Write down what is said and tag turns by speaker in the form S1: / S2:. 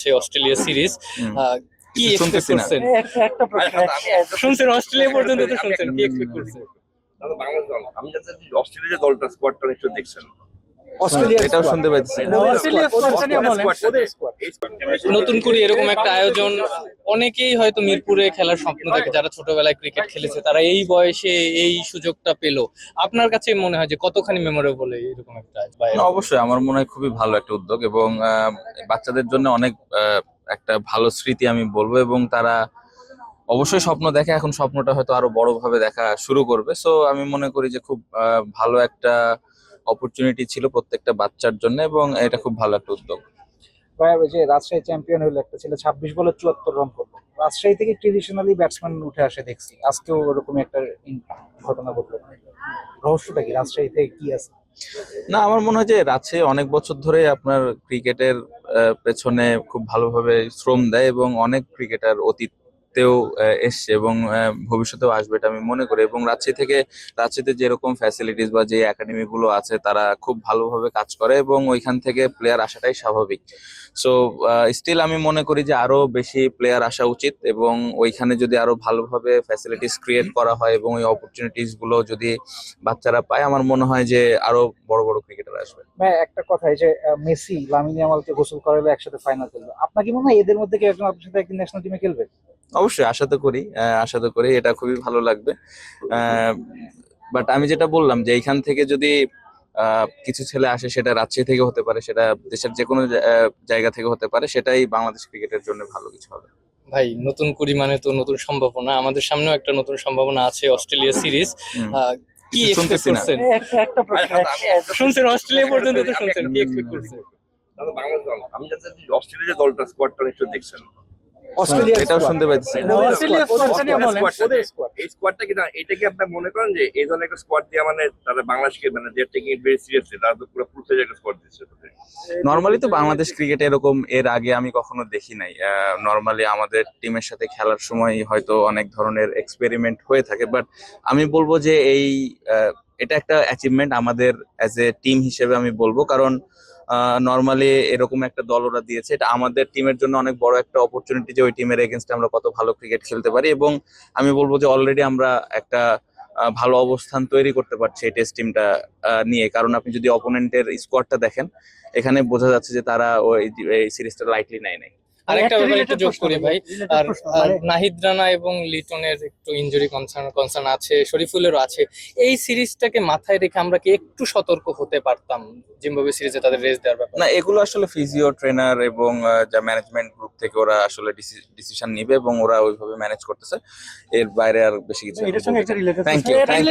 S1: সেই Australia series
S2: হুম।
S1: কি
S2: কিছু
S1: এক্সপেক্ট
S2: শুনতেছি না।
S1: করছেন?
S3: একটা প্রশ্ন
S1: শুনছেন অস্ট্রেলিয়া পর্যন্ত তো শুনছেন, কি এক্সপেক্ট করছেন?
S4: তাহলে বাংলাদেশ দল আমি জানতে চাই অস্ট্রেলিয়া যে দলটা স্কোয়াডটা নিশ্চয়ই দেখছেন।
S3: অস্ট্রেলিয়া
S2: এটাও শুনতে পাইতেছি না।
S3: অস্ট্রেলিয়া স্কোয়াডটা নিয়ে বলেন।
S4: ওদের স্কোয়াড এই স্কোয়াডটা
S1: নতুন করে এরকম একটা আয়োজন, অনেকেই হয়তো মিরপুরে খেলার স্বপ্ন থাকে, যারা ছোটবেলায় ক্রিকেট খেলেছে তারা এই বয়সে এই সুযোগটা পেলো। আপনার কাছে মনে হয় যে কতখানি মেমোরেবল এরকম একটা বা
S2: না, অবশ্যই আমার মনে হয় খুবই ভালো একটা উদ্যোগ এবং বাচ্চাদের জন্য অনেক একটা ভালো স্মৃতি আমি বলবো, এবং তারা অবশ্যই স্বপ্ন দেখে, এখন স্বপ্নটা হয়তো আরো বড় ভাবে দেখা শুরু করবে। সো আমি মনে করি যে খুব ভালো একটা অপরচুনিটি ছিল প্রত্যেকটা বাচ্চার জন্য, এবং এটা খুব ভালো একটা উদ্যোগ।
S3: ভাই ওই যে রাজশাহী চ্যাম্পিয়ন হলো, একটা ছেলে 26 বলে 74 রান করলো। রাজশাহী থেকে ট্রেডিশনালি ব্যাটসম্যান উঠে আসে দেখছি, আজকেও ওরকম একটা ঘটনা ঘটলো। রহস্যটা কি, রাজশাহী থেকে কি আছে?
S2: না, আমার মনে হয় যে রাজশাহী অনেক বছর ধরে আপনার ক্রিকেটের পেছনে খুব ভালোভাবে শ্রম দেয়, এবং অনেক ক্রিকেটার অতীতেও এসছে এবং ভবিষ্যতেও আসবে এটা আমি মনে করি। এবং রাজশাহীতে যেরকম ফ্যাসিলিটিস বা যে একাডেমি গুলো আছে তারা খুব ভালোভাবে কাজ করে, এবং ওইখান থেকে প্লেয়ার আসাটাই স্বাভাবিক। সো স্টিল আমি মনে করি যে আরো বেশি প্লেয়ার আসা উচিত, এবং ওইখানে যদি আরো ভালোভাবে ফ্যাসিলিটিস ক্রিয়েট করা হয় এবং ওই অপরচুনিটিস গুলো যদি বাচ্চারা পায়, আমার মনে হয় যে আরো বড় বড় ক্রিকেটার আসবে।
S3: ভাই একটা কথা, এই যে মেসি লামিন ইয়ামালকে গোসল করালো, একসাথে ফাইনাল খেললো, আপনার কি মনে হয় এদের মধ্যে কেউ একজন আপনার সাথে একদিন ন্যাশনাল টিমে খেলবে?
S2: অবশ্যই আশা তো করি এটা খুবই ভালো লাগবে। বাট আমি যেটা বললাম যে এইখান থেকে যদি কিছু ছেলে আসে, সেটা রাজশাহী থেকে হতে পারে, সেটা দেশের যে কোনো জায়গা থেকে হতে পারে, সেটাই বাংলাদেশ ক্রিকেটের জন্য ভালো কিছু হবে।
S1: ভাই নতুন কুড়ি মানে তো নতুন সম্ভাবনা, আমাদের সামনেও একটা নতুন সম্ভাবনা আছে অস্ট্রেলিয়া সিরিজ।
S2: হুম।
S1: কি
S2: কিছু
S1: এক্সপেক্ট
S2: শুনতেছি না।
S1: করছেন?
S3: একটা প্রশ্ন
S1: শুনছেন অস্ট্রেলিয়া পর্যন্ত তো শুনছেন, কি এক্সপেক্ট করছেন?
S4: তাহলে বাংলাদেশ দল আমি জানতে চাই অস্ট্রেলিয়া যে দলটা স্কোয়াডটা নিশ্চয়ই দেখছেন।
S3: অস্ট্রেলিয়া
S2: এটাও শুনতে পাইতেছি না।
S3: অস্ট্রেলিয়া স্কোয়াডটা নিয়ে বলেন।
S4: ওদের স্কোয়াড এই স্কোয়াডটা কি না, এটা কি আপনি মনে করেন যে এই ধরনের একটা স্কোয়াড দিয়ে মানে তারা বাংলাদেশকে মানে দে টেকিং ইট ভেরি সিরিয়াসলি, তারা তো পুরো ফুল ফ্লেজ একটা স্কোয়াড দিচ্ছে।
S2: নর্মালি তো বাংলাদেশ ক্রিকেট এরকম এর আগে আমি কখনো দেখি নাই। নর্মালি আমাদের টিমের সাথে খেলার সময় হয়তো অনেক ধরনের এক্সপেরিমেন্ট হয়ে থাকে, বাট আমি বলবো যে এটা একটা অ্যাচিভমেন্ট আমাদের অ্যাজ এ টিম হিসেবে আমি বলবো, কারণ নর্মালি এরকম একটা দল ওরা দিয়েছে, এটা আমাদের টিমের জন্য অনেক বড় একটা অপরচুনিটি যে ওই টিমের এগেনস্টে আমরা কত ভালো ক্রিকেট খেলতে পারি। এবং আমি বলবো যে অলরেডি আমরা একটা ভালো অবস্থান তৈরি করতে পারছি এই টেস্ট টিমটা নিয়ে, কারণ আপনি যদি অপোনেন্টের স্কোয়াডটা দেখেন, এখানে বোঝা যাচ্ছে যে তারা এই সিরিজটা লাইটলি নেয় নাই।
S1: আরেকটা
S3: একটা
S1: ব্যাপার একটু
S3: related
S1: যোগ
S3: প্রশ্ন
S1: করি
S3: ভাই,
S1: ভাই।
S3: related
S1: আর
S3: প্রশ্ন,
S1: আর
S3: মানে
S1: নাহিদ রানা এবং লিটনের একটু ইনজুরি কনসার্ন আছে, শরীফুলেরও আছে। এই সিরিজটাকে মাথায় রেখে আমরা কি একটু সতর্ক হতে পারতাম জিম্বাবুয়ে সিরিজে তাদের রেস দেওয়ার ব্যাপারে?
S2: না, এগুলো আসলে ফিজিও ট্রেনার এবং যা ম্যানেজমেন্ট গ্রুপ থেকে ওরা আসলে ডিসিশন নিবে, এবং ওরা ওইভাবে ম্যানেজ করতেছে। এর বাইরে আর বেশি কিছু
S3: এটার সঙ্গে একটা রিলেটেড
S2: থ্যাংক ইউ।